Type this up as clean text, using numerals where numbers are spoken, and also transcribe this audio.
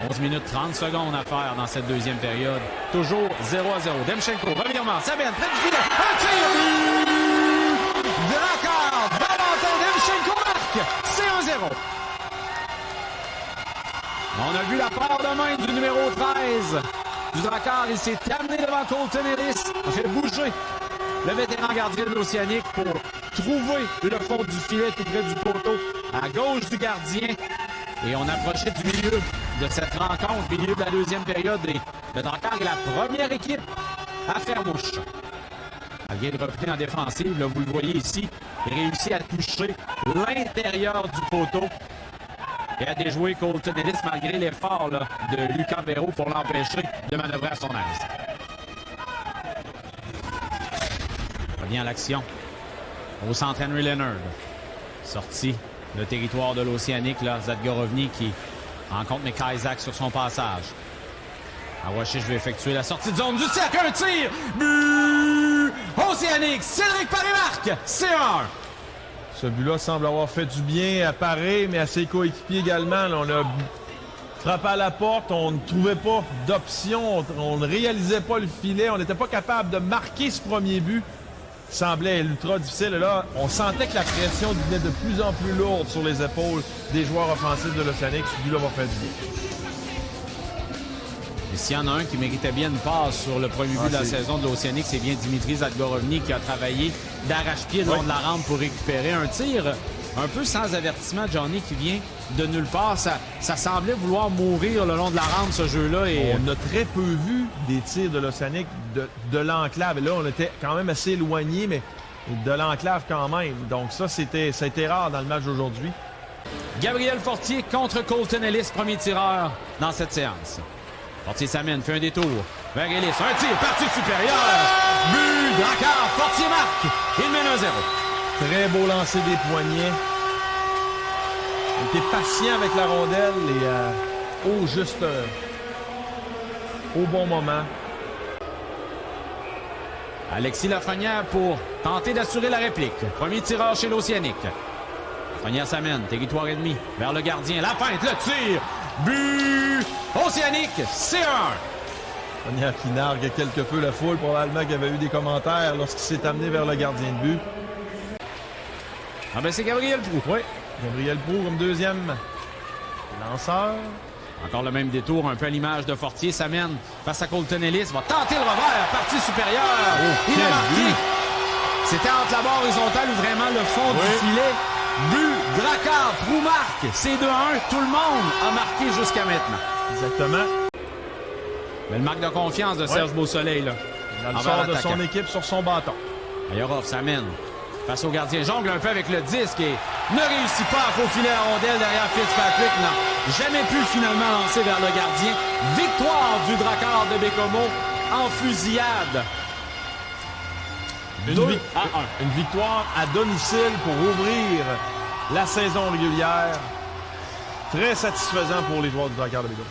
11 minutes 30 secondes à faire dans cette deuxième période. Toujours 0-0. Demchenko, revirement, Sabine, près du filet, un tir! Drakkar, ballon, Demchenko marque! C'est 1-0. On a vu la paire de main du numéro 13 du Drakkar. Il s'est amené devant Colton Ellis. Il a fait bouger le vétéran gardien de l'Océanique pour trouver le fond du filet tout près du poteau à gauche du gardien. Et on approchait du milieu de cette rencontre, milieu de la deuxième période. Et le Drakkar est la première équipe à faire mouche. Elle vient de repris en défensive. Là, vous le voyez ici. Il réussit à toucher l'intérieur du poteau. Et à déjouer Colton Ellis malgré l'effort de Lucas Véro pour l'empêcher de manœuvrer à son aise. Revient à l'action. Au centre, Henry Leonard. Sorti le territoire de l'Océanique, Zadgorovny qui rencontre Mekaisak sur son passage. Awashich veut effectuer la sortie de zone du cercle. Un tir! But! Océanique! Cédric Paré-Marc! C'est 1-1. Ce but-là semble avoir fait du bien à Paré, mais à ses coéquipiers également. Là, on a frappé à la porte, on ne trouvait pas d'option, on ne réalisait pas le filet, on n'était pas capable de marquer ce premier but. Semblait ultra difficile. Et là, on sentait que la pression devenait de plus en plus lourde sur les épaules des joueurs offensifs de l'Océanique. Ce but-là va faire du bien. Et s'il y en a un qui méritait bien une passe sur le premier but de la saison de l'Océanique, c'est bien Dimitri Zadgorovny qui a travaillé d'arrache-pied le long de la rampe pour récupérer un tir. Un peu sans avertissement, Johnny, qui vient de nulle part. Ça semblait vouloir mourir le long de la rampe, ce jeu-là. Et on a très peu vu des tirs de l'Océanique de l'enclave. Et là, on était quand même assez éloigné, mais de l'enclave quand même. Donc ça, ça a été rare dans le match d'aujourd'hui. Gabriel Fortier contre Colton Ellis, premier tireur dans cette séance. Fortier s'amène, fait un détour vers Ellis. Un tir, partie supérieure. But, Drakkar, Fortier marque. Il mène 1-0. Très beau lancer des poignets. Il était patient avec la rondelle et au bon moment. Alexis Lafrenière pour tenter d'assurer la réplique. Premier tireur chez l'Océanique. Lafrenière s'amène, territoire ennemi, vers le gardien. La feinte, le tir. But! Océanique, c'est 1-1. Lafrenière qui nargue quelque peu la foule, probablement qu'il y avait eu des commentaires lorsqu'il s'est amené vers le gardien de but. Ah ben c'est Gabriel Proulx. Oui, Gabriel Proulx comme deuxième lanceur. Encore le même détour, un peu à l'image de Fortier. S'amène face à Colton Ellis. Va tenter le revers, partie supérieure. Oh, il a marqué. C'était entre la barre horizontale ou vraiment le fond du filet. But, Drakkar, Proulx marque. C'est 2-1. Tout le monde a marqué jusqu'à maintenant. Exactement. Belle marque de confiance de Serge Beausoleil. Là, il a le sort de son équipe sur son bâton. Ayarov s'amène face au gardien. Jongle un peu avec le disque et ne réussit pas à faufiler la rondelle derrière Fitzpatrick. N'a jamais pu finalement lancer vers le gardien. Victoire du Drakkar de Bécomo en fusillade. Une victoire à domicile pour ouvrir la saison régulière. Très satisfaisant pour les joueurs du Drakkar de Bécomo.